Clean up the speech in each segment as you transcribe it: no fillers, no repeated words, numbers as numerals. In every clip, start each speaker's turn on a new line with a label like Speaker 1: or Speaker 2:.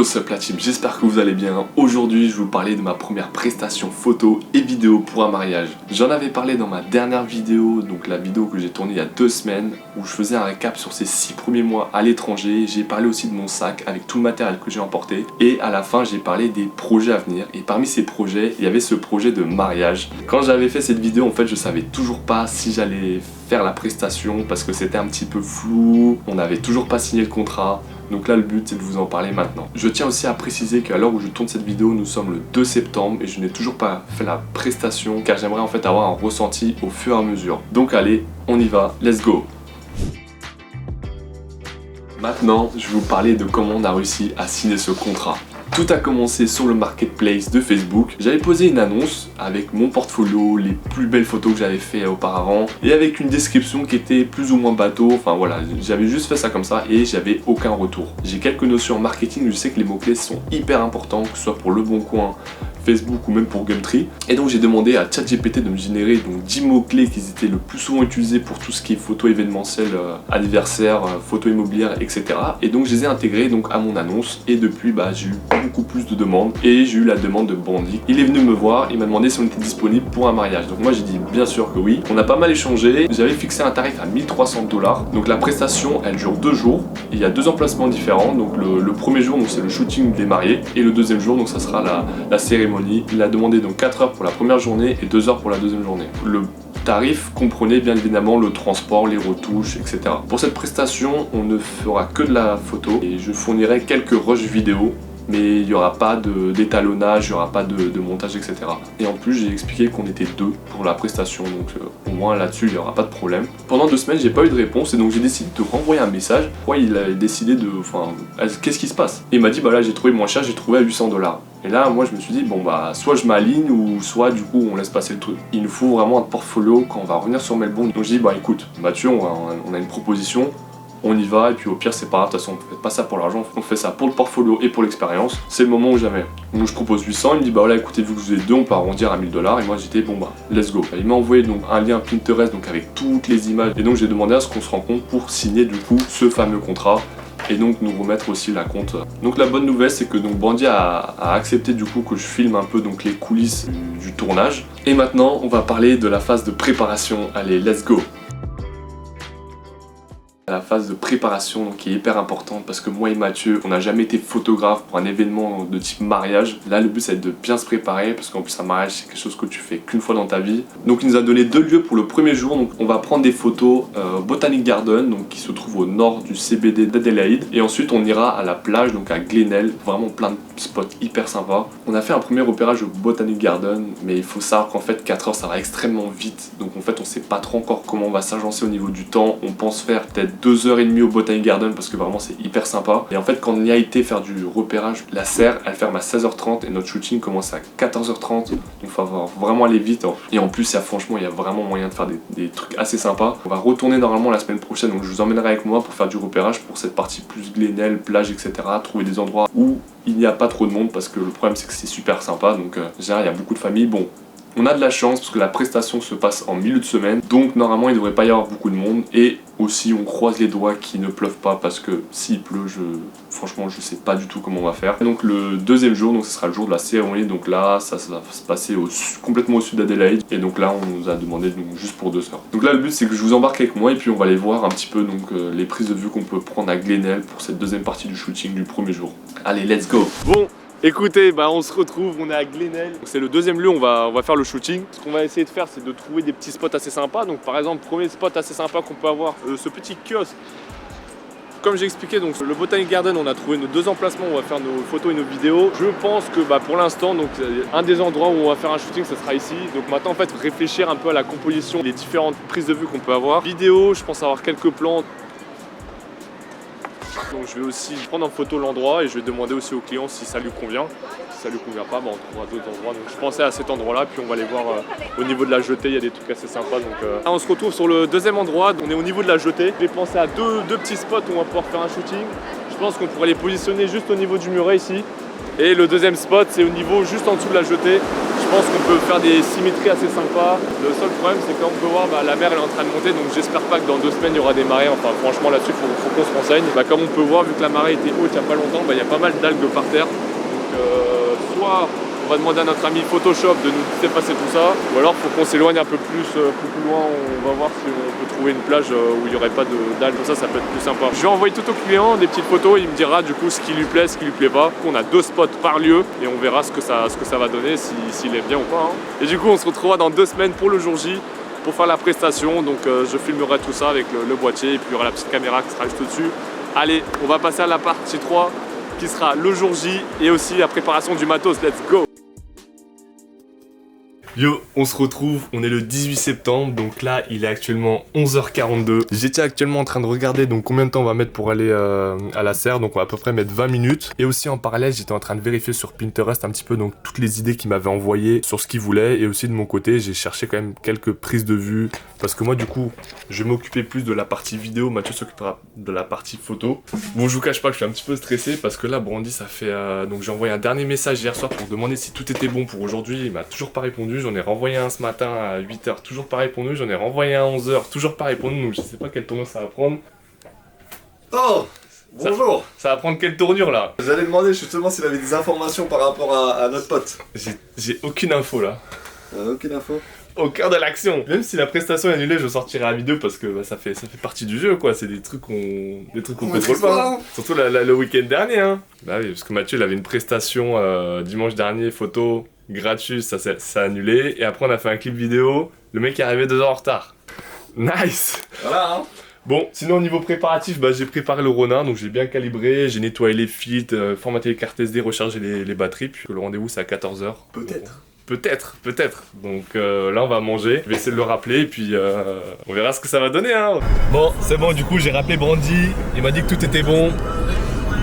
Speaker 1: What's up la team, j'espère que vous allez bien. Aujourd'hui je vais vous parler de ma première prestation photo et vidéo pour un mariage. J'en avais parlé dans ma dernière vidéo, donc la vidéo que j'ai tournée il y a 2 semaines, où je faisais un récap sur ces 6 premiers mois à l'étranger. J'ai parlé aussi de mon sac avec tout le matériel que j'ai emporté. Et à la fin j'ai parlé des projets à venir. Et parmi ces projets, il y avait ce projet de mariage. Quand j'avais fait cette vidéo, en fait je savais toujours pas si j'allais faire la prestation parce que c'était un petit peu flou. On n'avait toujours pas signé le contrat. Donc là le but c'est de vous en parler maintenant. Je tiens aussi à préciser qu'à l'heure où je tourne cette vidéo, nous sommes le 2 septembre et je n'ai toujours pas fait la prestation car j'aimerais en fait avoir un ressenti au fur et à mesure. Donc allez, on y va, let's go. Maintenant, je vais vous parler de comment on a réussi à signer ce contrat. Tout a commencé sur le marketplace de Facebook. J'avais posé une annonce avec mon portfolio, les plus belles photos que j'avais fait auparavant et avec une description qui était plus ou moins bateau. Enfin voilà, j'avais juste fait ça comme ça et j'avais aucun retour. J'ai quelques notions en marketing, je sais que les mots-clés sont hyper importants, que ce soit pour Le Bon Coin, Facebook ou même pour Gumtree. Et donc j'ai demandé à ChatGPT de me générer donc 10 mots-clés qui étaient le plus souvent utilisés pour tout ce qui est photo événementielle, anniversaire, photo immobilière, etc. Et donc je les ai intégrés donc à mon annonce et depuis j'ai eu beaucoup plus de demandes et j'ai eu la demande de Bandy. Il est venu me voir, il m'a demandé si on était disponible pour un mariage. Donc moi j'ai dit bien sûr que oui. On a pas mal échangé, j'avais fixé un tarif à 1300 $. Donc la prestation elle dure 2 jours. Il y a 2 emplacements différents. Donc le premier jour c'est le shooting des mariés et le deuxième jour donc ça sera la cérémonie. Il a demandé donc 4 heures pour la première journée et 2 heures pour la deuxième journée. Le tarif comprenait bien évidemment le transport, les retouches, etc. Pour cette prestation, on ne fera que de la photo et je fournirai quelques rushs vidéo, mais il n'y aura pas d'étalonnage, il n'y aura pas de montage, etc. Et en plus, j'ai expliqué qu'on était 2 pour la prestation, donc au moins là-dessus, il n'y aura pas de problème. Pendant 2 semaines, j'ai pas eu de réponse et donc j'ai décidé de renvoyer un message. Pourquoi il a décidé de... qu'est-ce qui se passe? Et il m'a dit, là, j'ai trouvé moins cher, j'ai trouvé à 800 $. Et là, moi, je me suis dit, soit je m'aligne ou soit du coup, on laisse passer le truc. Il nous faut vraiment un portfolio quand on va revenir sur Melbourne. Donc j'ai dit, écoute, Mathieu, on a une proposition. On y va et puis au pire c'est pas grave, de toute façon on fait pas ça pour l'argent, on fait ça pour le portfolio et pour l'expérience, c'est le moment ou jamais. Donc je propose 800, il me dit là écoutez vu que vous êtes 2 on peut arrondir à 1000 $, et moi j'étais let's go. Il m'a envoyé donc un lien Pinterest donc avec toutes les images et donc j'ai demandé à ce qu'on se rencontre pour signer du coup ce fameux contrat et donc nous remettre aussi la compte. Donc la bonne nouvelle c'est que donc Bandy a accepté du coup que je filme un peu donc les coulisses du tournage. Et maintenant on va parler de la phase de préparation, allez let's go. La phase de préparation donc, qui est hyper importante parce que moi et Mathieu on n'a jamais été photographe pour un événement de type mariage. Là le but c'est de bien se préparer parce qu'en plus un mariage c'est quelque chose que tu fais qu'une fois dans ta vie. Donc il nous a donné 2 lieux pour le premier jour. Donc on va prendre des photos Botanic Garden donc, qui se trouve au nord du CBD d'Adélaïde et ensuite on ira à la plage donc à Glenelg, vraiment plein de spots hyper sympas. On a fait un premier repérage au Botanic Garden mais il faut savoir qu'en fait 4 heures ça va extrêmement vite donc en fait on sait pas trop encore comment on va s'agencer au niveau du temps. On pense faire peut-être 2h30 au Botanic Garden parce que vraiment c'est hyper sympa. Et en fait quand on y a été faire du repérage, la serre elle ferme à 16h30 et notre shooting commence à 14h30 donc il faut vraiment aller vite et en plus franchement il y a vraiment moyen de faire des trucs assez sympas. On va retourner normalement la semaine prochaine donc je vous emmènerai avec moi pour faire du repérage pour cette partie plus Glenelg, plage etc. Trouver des endroits où il n'y a pas trop de monde parce que le problème c'est que c'est super sympa donc déjà il y a beaucoup de familles. On a de la chance parce que la prestation se passe en milieu de semaine, donc normalement il ne devrait pas y avoir beaucoup de monde. Et aussi on croise les doigts qu'il ne pleuve pas parce que s'il pleut, franchement je sais pas du tout comment on va faire. Et donc le deuxième jour, donc ce sera le jour de la cérémonie, donc là ça va se passer complètement au sud d'Adélaïde. Et donc là on nous a demandé juste pour 2 heures. Donc là le but c'est que je vous embarque avec moi et puis on va aller voir un petit peu les prises de vue qu'on peut prendre à Glenelg pour cette deuxième partie du shooting du premier jour. Allez let's go. Bon. Écoutez, on se retrouve, on est à Glenelg. C'est le deuxième lieu où on va faire le shooting. Ce qu'on va essayer de faire, c'est de trouver des petits spots assez sympas. Donc par exemple, premier spot assez sympa qu'on peut avoir, ce petit kiosque. Comme j'ai expliqué, donc le Botanic Garden, on a trouvé nos 2 emplacements où on va faire nos photos et nos vidéos. Je pense que pour l'instant, donc un des endroits où on va faire un shooting, ce sera ici. Donc maintenant, en fait, réfléchir un peu à la composition, les différentes prises de vue qu'on peut avoir. Vidéo, je pense avoir quelques plans. Donc je vais aussi prendre en photo l'endroit et je vais demander aussi au client si ça lui convient. Si ça lui convient pas, on trouvera d'autres endroits. Donc je pensais à cet endroit-là, puis on va aller voir au niveau de la jetée, il y a des trucs assez sympas. Donc là, on se retrouve sur le deuxième endroit, on est au niveau de la jetée. J'ai pensé à deux petits spots où on va pouvoir faire un shooting. Je pense qu'on pourrait les positionner juste au niveau du muret ici. Et le deuxième spot, c'est au niveau juste en dessous de la jetée. Je Je pense qu'on peut faire des symétries assez sympas. Le seul problème, c'est qu'on peut voir la mer elle est en train de monter, donc j'espère pas que dans 2 semaines il y aura des marées. Enfin franchement là-dessus faut qu'on se renseigne. Comme on peut voir, vu que la marée était haute il n'y a pas longtemps, il y a pas mal d'algues par terre. Donc soit on va demander à notre ami Photoshop de nous effacer tout ça, ou alors faut qu'on s'éloigne un peu plus loin. On va voir si on peut trouver une plage où il n'y aurait pas d'algues. Comme ça peut être plus sympa. Je vais envoyer tout au client des petites photos, il me dira du coup ce qui lui plaît, ce qui lui plaît pas. On a 2 spots par lieu et on verra ce que ça va donner, s'il aime bien ou pas. Et du coup on se retrouvera dans 2 semaines pour le jour J, pour faire la prestation. Donc je filmerai tout ça avec le boîtier et puis il y aura la petite caméra qui sera juste au-dessus. Allez, on va passer à la partie 3 qui sera le jour J et aussi la préparation du matos. Let's go! Yo, on se retrouve, on est le 18 septembre, donc là il est actuellement 11h42. J'étais actuellement en train de regarder donc combien de temps on va mettre pour aller à la serre, donc on va à peu près mettre 20 minutes. Et aussi en parallèle j'étais en train de vérifier sur Pinterest un petit peu donc toutes les idées qu'il m'avait envoyées sur ce qu'il voulait. Et aussi de mon côté j'ai cherché quand même quelques prises de vue, parce que moi du coup je vais m'occuper plus de la partie vidéo, Mathieu s'occupera de la partie photo. Bon je vous cache pas que je suis un petit peu stressé parce que là Brandy ça fait... donc j'ai envoyé un dernier message hier soir pour demander si tout était bon pour aujourd'hui, il m'a toujours pas répondu. J'en ai renvoyé un ce matin à 8h, toujours pas répondu. J'en ai renvoyé un à 11h, toujours pas répondu. Donc je sais pas quelle tournure ça va prendre.
Speaker 2: Oh, bonjour.
Speaker 1: Ça va prendre quelle tournure là?
Speaker 2: J'allais demander justement s'il avait des informations par rapport à notre pote.
Speaker 1: J'ai aucune info là.
Speaker 2: Aucune info.
Speaker 1: Au cœur de l'action. Même si la prestation est annulée, je sortirai la vidéo parce que ça fait partie du jeu quoi. C'est des trucs qu'on contrôle pas. Hein. Surtout le week-end dernier. Hein. Bah oui, parce que Mathieu il avait une prestation dimanche dernier, photo gratuit, ça s'est annulé. Et après on a fait un clip vidéo. Le mec est arrivé 2 heures en retard. Nice.
Speaker 2: Voilà. Hein.
Speaker 1: Bon, sinon au niveau préparatif, j'ai préparé le Ronin, donc j'ai bien calibré, j'ai nettoyé les filtres, formaté les cartes SD, rechargé les batteries, puis le rendez-vous c'est à 14h. Peut-être. Donc là on va manger, je vais essayer de le rappeler et puis on verra ce que ça va donner. Hein. Bon, c'est bon, du coup j'ai rappelé Brandy, il m'a dit que tout était bon.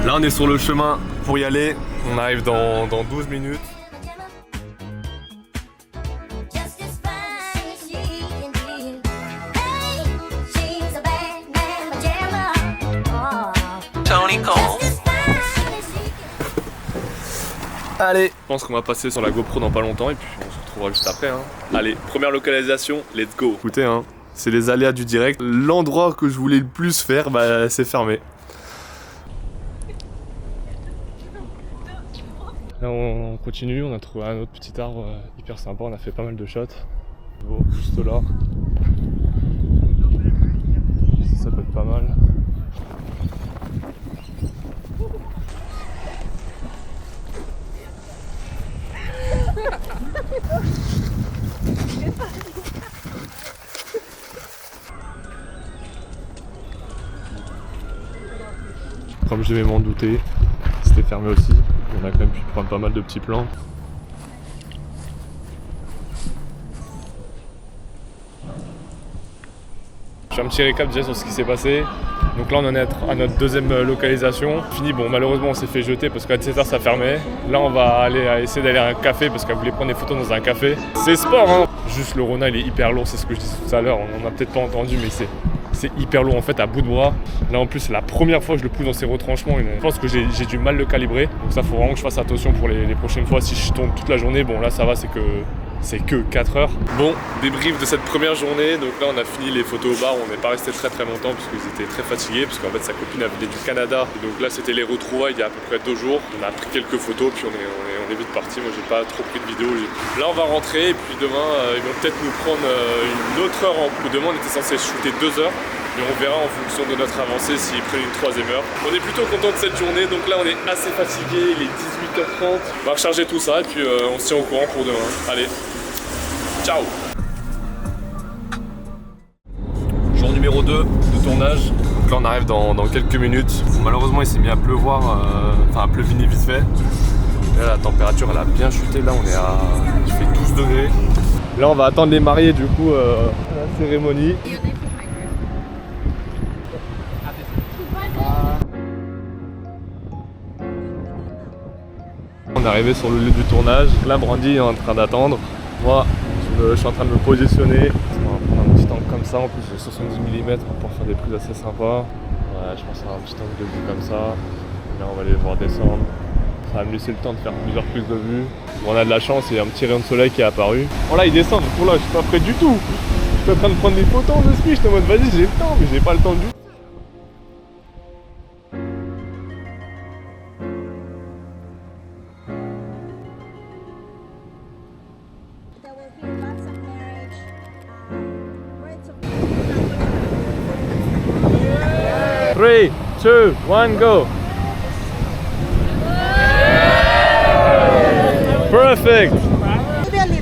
Speaker 1: Là on est sur le chemin pour y aller, on arrive dans 12 minutes. Allez, je pense qu'on va passer sur la GoPro dans pas longtemps et puis on se retrouvera juste après. Hein. Allez, première localisation, let's go. Écoutez, hein, c'est les aléas du direct. L'endroit que je voulais le plus faire, c'est fermé. Là on continue, on a trouvé un autre petit arbre hyper sympa, on a fait pas mal de shots. Bon, juste là. Ça peut être pas mal. Comme je devais m'en douter, c'était fermé aussi. On a quand même pu prendre pas mal de petits plans. Je fais un petit récap déjà sur ce qui s'est passé. Donc là on en est à notre deuxième localisation. Fini, bon malheureusement on s'est fait jeter parce qu'à 17h ça fermait. Là on va essayer d'aller à un café parce qu'elle voulait prendre des photos dans un café. C'est sport hein. Juste le Ronin il est hyper lourd, c'est ce que je disais tout à l'heure. On n'a peut-être pas entendu mais c'est hyper lourd en fait à bout de bras. Là en plus c'est la première fois que je le pousse dans ses retranchements. Je pense que j'ai du mal le calibrer. Donc ça faut vraiment que je fasse attention pour les prochaines fois. Si je tourne toute la journée, bon là ça va, c'est que 4 heures. Bon, débrief de cette première journée. Donc là on a fini les photos au bar, on n'est pas resté très longtemps parce qu'ils étaient très fatigués, parce qu'en fait sa copine avait du Canada. Et donc là c'était les retrouvailles il y a à peu près 2 jours. On a pris quelques photos puis on est vite parti. Moi j'ai pas trop pris de vidéos. Là on va rentrer et puis demain ils vont peut-être nous prendre une autre heure. Demain on était censé shooter 2 heures. Mais on verra en fonction de notre avancée s'ils prennent une 3e heure. On est plutôt content de cette journée, donc là on est assez fatigué, il est 18h30. On va recharger tout ça et puis on se tient au courant pour demain. Allez, ciao. Jour numéro 2 de tournage. Donc là on arrive dans quelques minutes. Malheureusement il s'est mis à pleuvoir, à pleuviner vite fait. Et là la température elle a bien chuté, là il fait 12 degrés. Là on va attendre les mariés du coup à la cérémonie. On est arrivé sur le lieu du tournage. Là, Brandy est en train d'attendre. Moi, je suis en train de me positionner. On va prendre un petit angle comme ça. En plus, j'ai 70 mm pour faire des prises assez sympas. Ouais, je pense à un petit angle de vue comme ça. Là, on va les voir descendre. Ça va me laisser le temps de faire plusieurs prises de vue. On a de la chance, il y a un petit rayon de soleil qui est apparu. Oh là, il descend, donc là, je suis pas prêt du tout. Je suis en train de prendre des photos, je suis en mode vas-y, j'ai le temps, mais j'ai pas le temps du tout.
Speaker 3: There will be lots of marriage, words of
Speaker 1: 3, 2, 1, go! Perfect!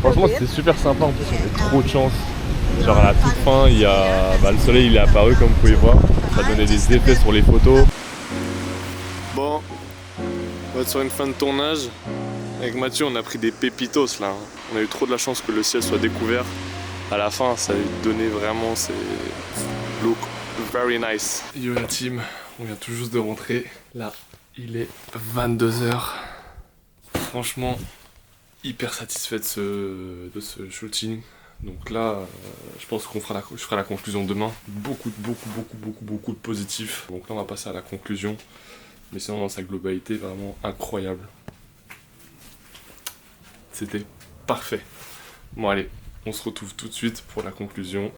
Speaker 1: Franchement, c'était super sympa, en plus on avait trop de chance. Genre à la toute fin, il y a le soleil il est apparu comme vous pouvez voir. Ça donnait des effets sur les photos. Bon, on va être sur une fin de tournage. Avec Mathieu, on a pris des pépitos là. On a eu trop de la chance que le ciel soit découvert. À la fin, ça a donné vraiment ces look very nice. Yo la team, on vient tout juste de rentrer. Là, il est 22h. Franchement, hyper satisfait de ce shooting. Donc là, je pense qu'on fera je ferai la conclusion demain. Beaucoup de positifs. Donc là, on va passer à la conclusion. Mais sinon, dans sa globalité, vraiment incroyable. C'était parfait. Bon allez, on se retrouve tout de suite pour la conclusion.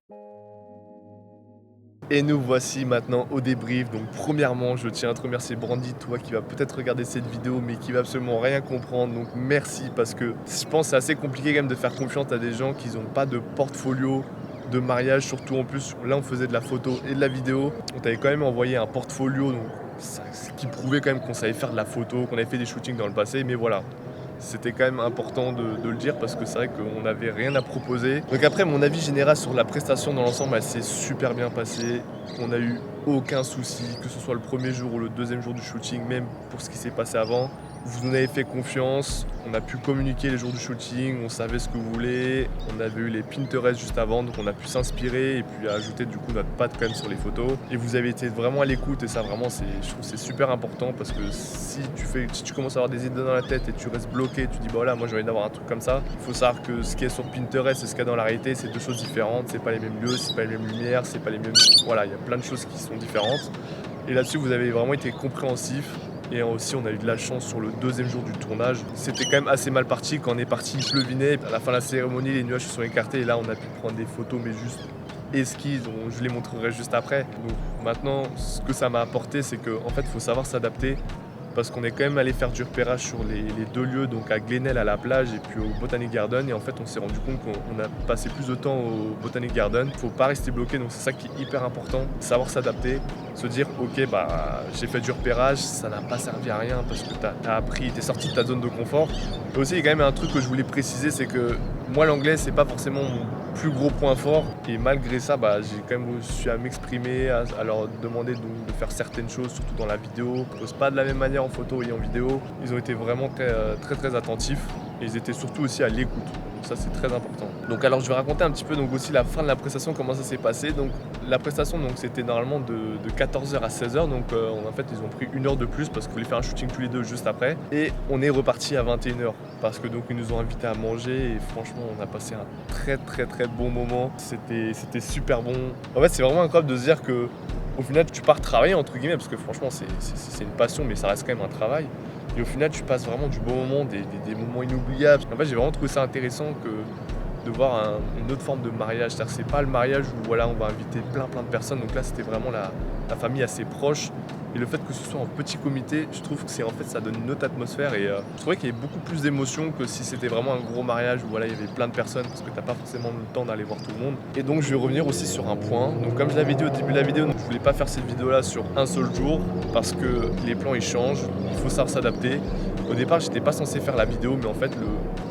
Speaker 4: Et nous voici maintenant au débrief. Donc premièrement, je tiens à te remercier Brandy, toi qui vas peut-être regarder cette vidéo mais qui va absolument rien comprendre. Donc merci, parce que je pense que c'est assez compliqué quand même de faire confiance à des gens qui n'ont pas de portfolio de mariage. Surtout en plus, là on faisait de la photo et de la vidéo. On t'avait quand même envoyé un portfolio, donc ce qui prouvait quand même qu'on savait faire de la photo, qu'on avait fait des shootings dans le passé. Mais voilà, c'était quand même important de le dire, parce que c'est vrai qu'on n'avait rien à proposer. Donc après, mon avis général sur la prestation dans l'ensemble, elle s'est super bien passée. On n'a eu aucun souci, que ce soit le premier jour ou le deuxième jour du shooting, même pour ce qui s'est passé avant. Vous nous avez fait confiance, on a pu communiquer les jours du shooting, on savait ce que vous voulez, on avait eu les Pinterest juste avant, donc on a pu s'inspirer et puis ajouter du coup notre patte quand même sur les photos. Et vous avez été vraiment à l'écoute, et ça vraiment, je trouve que c'est super important, parce que si tu commences à avoir des idées dans la tête et tu restes bloqué, tu dis bah voilà, moi j'ai envie d'avoir un truc comme ça, il faut savoir que ce qui est sur Pinterest et ce qu'il y a dans la réalité, c'est deux choses différentes, c'est pas les mêmes lieux, c'est pas les mêmes lumières, c'est pas les mêmes... Voilà, il y a plein de choses qui sont différentes. Et là-dessus, vous avez vraiment été compréhensif. Et aussi, on a eu de la chance sur le deuxième jour du tournage. C'était quand même assez mal parti. Quand on est parti, il pleuvinait. À la fin de la cérémonie, les nuages se sont écartés. Et là, on a pu prendre des photos, mais juste esquisses. Je les montrerai juste après. Donc maintenant, ce que ça m'a apporté, c'est qu'en fait, il faut savoir s'adapter. Parce qu'on est quand même allé faire du repérage sur les deux lieux, donc à Glenelg à la plage et puis au Botanic Garden. Et en fait, on s'est rendu compte qu'on a passé plus de temps au Botanic Garden. Il ne faut pas rester bloqué, donc c'est ça qui est hyper important. Savoir s'adapter, se dire ok, bah j'ai fait du repérage, ça n'a pas servi à rien parce que t'as appris, t'es sorti de ta zone de confort. Et aussi, il y a quand même un truc que je voulais préciser, c'est que moi, l'anglais, c'est pas forcément mon plus gros point fort. Et malgré ça, bah, j'ai quand même réussi à m'exprimer, à leur demander de faire certaines choses, surtout dans la vidéo. Je pose pas de la même manière en photo et en vidéo. Ils ont été vraiment très attentifs. Et ils étaient surtout aussi à l'écoute. Donc ça, c'est très important. Donc alors, je vais raconter un petit peu donc aussi la fin de la prestation, comment ça s'est passé. Donc la prestation, donc c'était normalement de 14h à 16h. Donc en fait, ils ont pris 1 heure de plus parce qu'ils voulaient faire un shooting tous les deux juste après. Et on est reparti à 21h parce que donc ils nous ont invités à manger. Et franchement, on a passé un très bon moment. C'était super bon. En fait, c'est vraiment incroyable de se dire que au final, tu pars travailler entre guillemets, parce que franchement, c'est une passion, mais ça reste quand même un travail. Et au final, tu passes vraiment du bon moment, des moments inoubliables. En fait, j'ai vraiment trouvé ça intéressant de voir une autre forme de mariage. C'est-à-dire que c'est pas le mariage où voilà, on va inviter plein de personnes. Donc là, c'était vraiment la famille assez proche. Et le fait que ce soit en petit comité, je trouve que ça donne une autre atmosphère. Et je trouvais qu'il y avait beaucoup plus d'émotions que si c'était vraiment un gros mariage où voilà, il y avait plein de personnes, parce que t'as pas forcément le temps d'aller voir tout le monde. Et donc je vais revenir aussi sur un point. Donc comme je l'avais dit au début de la vidéo, donc, je voulais pas faire cette vidéo là sur un seul jour, parce que les plans ils changent, il faut savoir s'adapter. Au départ, j'étais pas censé faire la vidéo, mais en fait,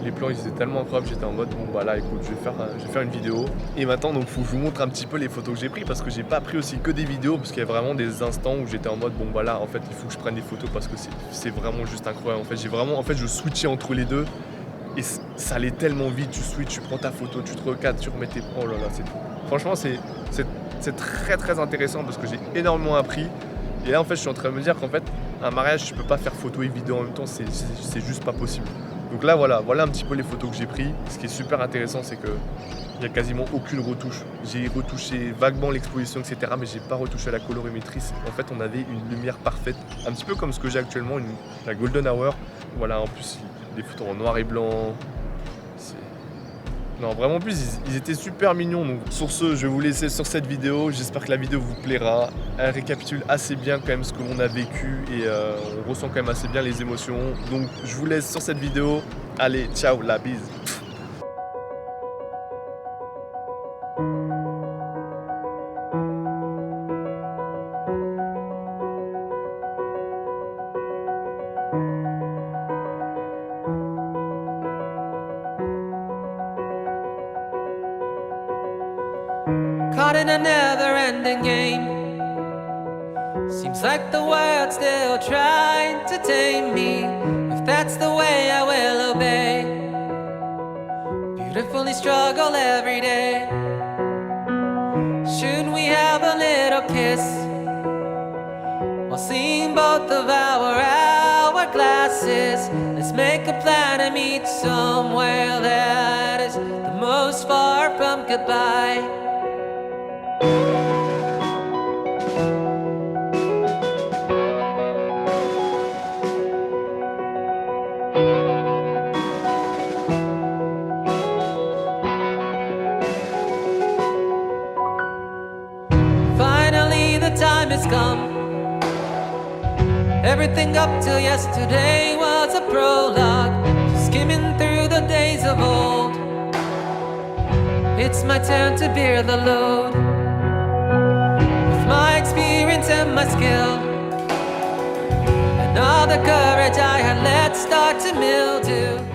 Speaker 4: les plans ils étaient tellement incroyables, j'étais en mode bon bah là écoute, je vais faire une vidéo. Et maintenant, donc faut que je vous montre un petit peu les photos que j'ai prises, parce que j'ai pas pris aussi que des vidéos, parce qu'il y a vraiment des instants où j'étais en mode bon bah là en fait il faut que je prenne des photos parce que c'est vraiment juste incroyable. En fait je switchais entre les deux et ça allait tellement vite. Tu switches, tu prends ta photo, tu te recadres, tu remets tes... Oh là là, franchement c'est très intéressant parce que j'ai énormément appris. Et là en fait je suis en train de me dire qu'en fait un mariage tu peux pas faire photo et vidéo en même temps, c'est juste pas possible. Donc là voilà un petit peu les photos que j'ai prises. Ce qui est super intéressant, c'est que il n'y a quasiment aucune retouche. J'ai retouché vaguement l'exposition, etc. Mais j'ai pas retouché la colorimétrie. En fait, on avait une lumière parfaite. Un petit peu comme ce que j'ai actuellement, la Golden Hour. Voilà, en plus, les photos en noir et blanc. Non, vraiment, en plus, ils étaient super mignons. Donc, sur ce, je vais vous laisser sur cette vidéo. J'espère que la vidéo vous plaira. Elle récapitule assez bien quand même ce que l'on a vécu et on ressent quand même assez bien les émotions. Donc, je vous laisse sur cette vidéo. Allez, ciao, la bise.
Speaker 5: Caught in a never-ending game. Seems like the world's still trying to tame me. If that's the way, I will obey. Beautifully struggle every day. Should we have a little kiss while seeing both of our hourglasses? Let's make a plan to meet somewhere that is the most far from goodbye. Finally, the time has come. Everything up till yesterday was a prologue, skimming through the days of old. It's my turn to bear the load. With my experience and my skill, and all the courage I had let start to mildew.